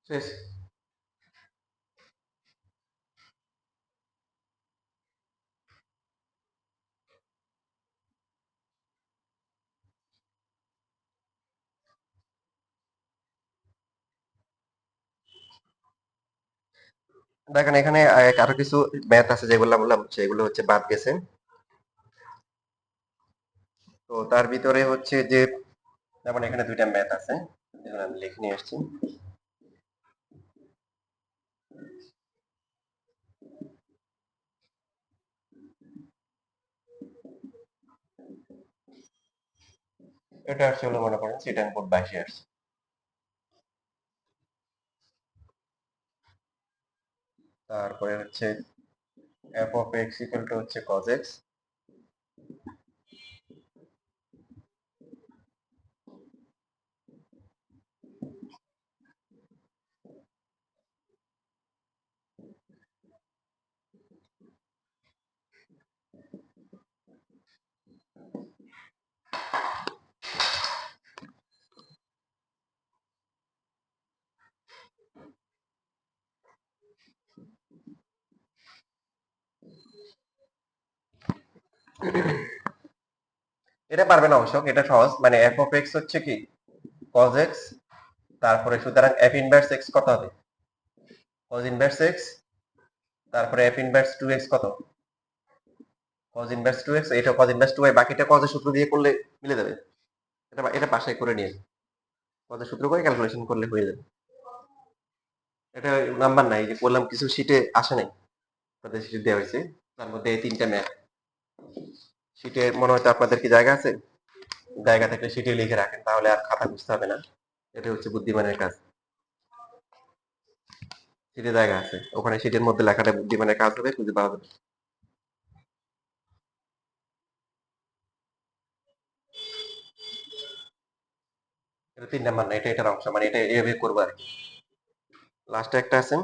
শেষ। দেখেন এখানে আরো কিছু ম্যাথ আছে যেগুলো বললাম সেগুলো হচ্ছে বাদ গেছে। তো তার ভিতরে হচ্ছে যে যেমন এখানে দুইটা ম্যাথ আছে, যেগুলো আমি লিখে নিয়ে আসছি। এটা আসছে হলো মনে করেন সিট অ্যান্ড কোড 22 আসছে। তারপরে হচ্ছে F of x equal to হচ্ছে কজ এক্স। এটা পারবে না অবশ্য, এটা সহজ, মানে এফ অফ এক্স হচ্ছে কি কজ এক্স, তারপরে সুতরাং এফ ইনভার্স এক্স কত হবে কজ ইনভার্স এক্স, তারপরে এফ ইনভার্স 2x কত cos ইনভার্স 2x, এটা cos ইনভার্স 2y, বাকিটা cos এর সূত্র দিয়ে করলে মিলে যাবে। এটা বাসায় করে নিয়ে cos এর সূত্র করে ক্যালকুলেশন করলে হয়ে যাবে। এটা নাম্বার নাই, যে বললাম কিছু শীটে আসে নাই, তাদের শীটে দেওয়া হয়েছে, তার মধ্যে এই তিনটা ম্যাথ। শীটে মনে হয়তো আপনাদের কি জায়গা আছে, জায়গা থাকলে শীটে লিখে রাখেন, তাহলে আর খাতা বুঝতে হবে না। এটা হচ্ছে বুদ্ধিমানের কাজ। শীটে জায়গা আছে, ওখানে শীটের মধ্যে লেখাটা বুদ্ধিমানের কাজ হবে, খুঁজে পাওয়া যাবে। এটা 3 নাম্বার না, এটা এটার অংশ, মানে এটা এভাবে করবো আর কি। লাস্টে একটা আছে,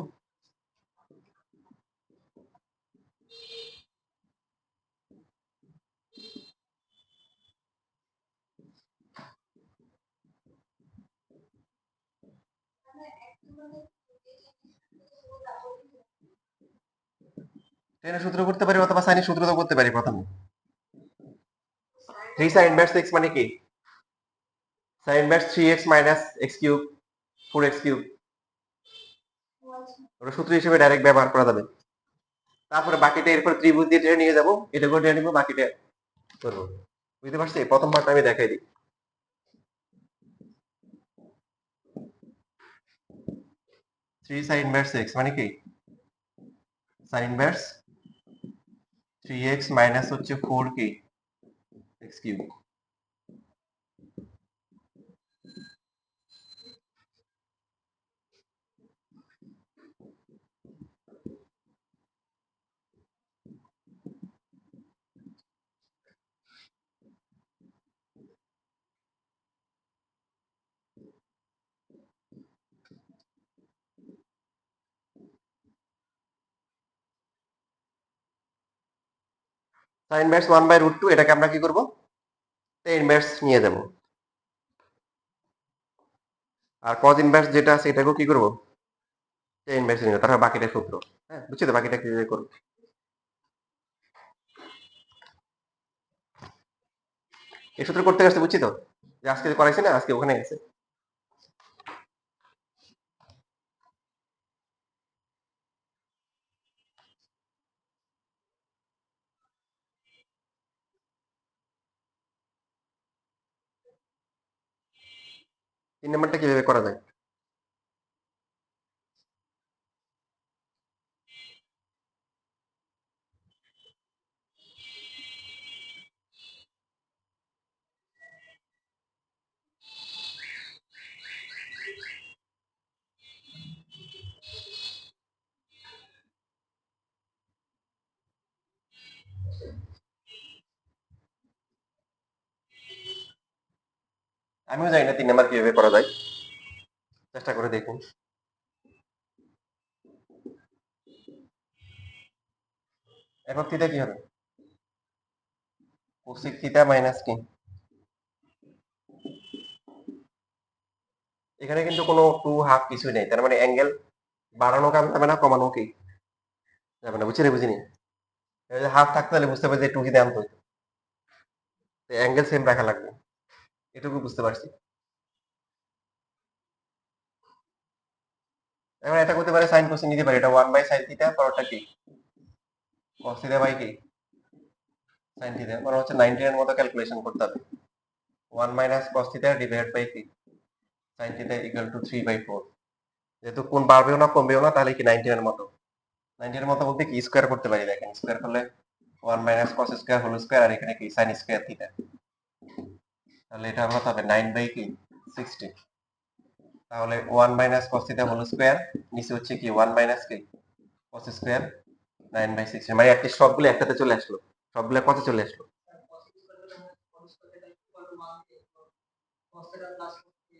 টেনের সূত্র করতে পারি অথবা সাইনের সূত্র তো করতে পারি প্রথমে। 3 sin ইনভার্স x মানে কি, sin inverse 3x minus x cube 4x cube, ওটা সূত্র হিসেবে ডাইরেক্ট ব্যবহার করা যাবে। তারপরে বাকিটা এরপর ত্রিভুজ দিয়ে টেনে নিয়ে যাবো, এটা করে টেনে নিবো, বাকিটা করবো। বুঝতে পারছি, প্রথম পার্টটা আমি দেখাই দিই। 3 sin ইনভার্স x মানে কি, sin ইনভার্স 3x মাইনাস হচ্ছে 4 কি x কিউব। sin ইনভার্স 1/√2, এটাকে আমরা কি করব, tan ইনভার্স নিয়ে যাব। আর cos ইনভার্স যেটা আছে এটাকেও কি করব, tan ইনভার্স নিয়ে, তারপর বাকিটা সূত্র। হ্যাঁ বুঝছি তো, বাকিটা কিভাবে করব। এই সূত্র করতে গেছে বুঝছি তো, যে আজকে করাইছি না, আজকে ওখানে গেছে। 3 নাম্বারটা কিভাবে করা যায়। আমিও জানি না 3 নাম্বার কিভাবে করা যায়, চেষ্টা করে দেখুন। একক থিটা কি হবে, কোসেক থিটা মাইনাস কি এখানে কিন্তু কোনো টু হাফ কিছুই নেই, তার মানে অ্যাঙ্গেল বাড়ানো যাবে না, কমানো কি যাবে না, বুঝিনি। হাফ থাকতে হলে বুঝতে পারছি টু কি আনতে হতো, অ্যাঙ্গেল সেম রাখা লাগবে, এটুকু বুঝতে পারছি। এবার এটা করতে পারে সাইন কোসিন নিতে পারি, এটা 1 বাই সাইন থিটা, পরটা কি cos থিটা বাই কি সাইন থিটা, মানে হচ্ছে 90 এর মতো ক্যালকুলেশন করতে হবে। 1 minus cos theta divide by কি সাইন থিটা ইকুয়াল টু 3/4, যেহেতু কোণ বাড়বেও না কমবেও না, তাহলে কি 90 এর মতো, 90 এর মতো বলতে কি স্কয়ার করতে পারি, দেখেন স্কয়ার করলে 1 minus cos square whole square, আর এখানে কি সাইন স্কয়ার থিটা, তাহলে এটা কত হবে 9 বাই কি 60, তাহলে 1 minus cos theta whole square, নিচে হচ্ছে কি 1 মাইনাস কি cos স্কয়ার 9 বাই 60, মানে একটা সবগুলো একটাতে চলে আসলো, সবগুলো কত চলে আসলো।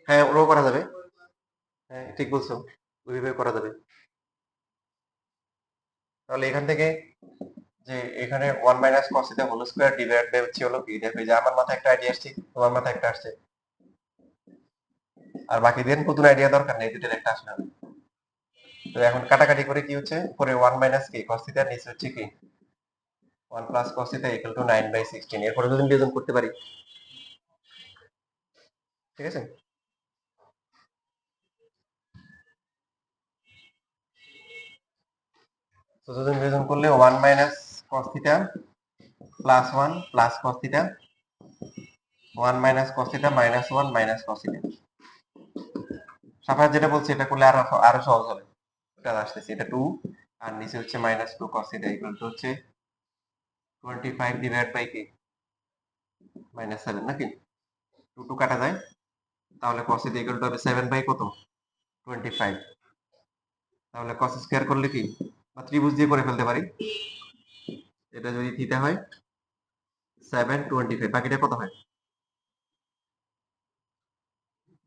হ্যাঁ ওটাও করা যাবে, হ্যাঁ ঠিক বলছো, ওইভাবে করা যাবে। তাহলে এখান থেকে যে এখানে 1 minus cos theta whole square divide by হচ্ছে হলো কি, দেখো এই যে আমার মাথায় একটা আইডিয়া আসছে, তোমার মাথায় একটা আসছে, আর বাকি দিন নতুন আইডিয়া দরকার নেই, দুটোর একটা আসলে হবে। তো এখন কাটাকাটি করে কি হচ্ছে, পরে 1 মাইনাস কি cos থিটা, নিচে হচ্ছে কি 1 plus cos theta equal to 9 by 16, এরপরে যদি বিয়োজন করতে পারি, ঠিক আছে। তো যদি বিয়োজন করলে 1 minus cos theta plus 1 plus cos theta, 1 minus cos theta minus 1 minus cos theta, suffer যেটা বলছে এটা করলে আরো আরো সহজ হবে, এটা আসতেছে এটা 2, আর নিচে হচ্ছে minus 2 cos theta equal two হচ্ছে 25 ডিভাইড বাই কি মাইনাস 7, নাকি 2 2 কাটা যায়, তাহলে cos থিটা ইকুয়াল টু হবে 7 বাই কত 25, তাহলে cos স্কয়ার করলে কি বা ত্রিভুজ দিয়ে করে ফেলতে পারি, এটা যদি থিটা হয় 7 25, বাকিটা কত হয়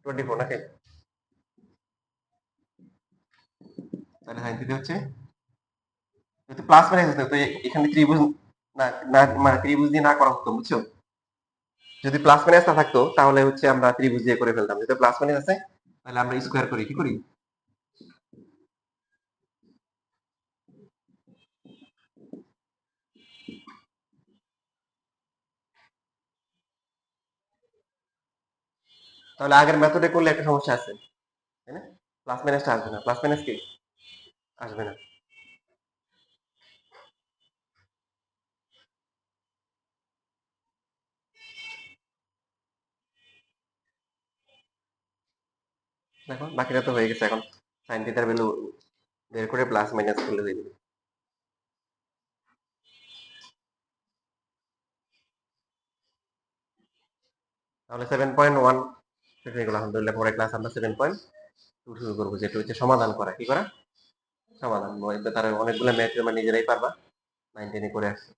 24, নাকি, তাহলে sin থিটা হচ্ছে, যেহেতু প্লাস মাইনাস আছে তো এখানে ত্রিভুজ না, না মানে ত্রিভুজ দিয়ে না করা হতো, বুঝছো, যদি প্লাস মাইনাস না থাকতো তাহলে হচ্ছে আমরা ত্রিভুজ দিয়ে করে ফেলতাম, যেহেতু প্লাস মাইনাস আছে তাহলে আমরা স্কয়ার করি, কি করি, তাহলে আগের মেথডে করলে একটা সমস্যা আছে, তাই না, প্লাস মাইনাসটা আসবে না, প্লাস মাইনাস কি আসবে না। দেখো বাকিটা তো হয়ে গেছে, এখন সাইন থিটার ভ্যালু বের করে প্লাস মাইনাস করলে হয়ে যাবে। তাহলে 7.1 শেষ হয়ে গেল আলহামদুলিল্লাহ, পরে ক্লাস আমরা 7.2 শুরু করবো, যেটা হচ্ছে সমাধান করা, কি করা সমাধান, তার অনেকগুলো ম্যাথ তোমরা নিজেরাই পারবা, 9 10 করে আসছে।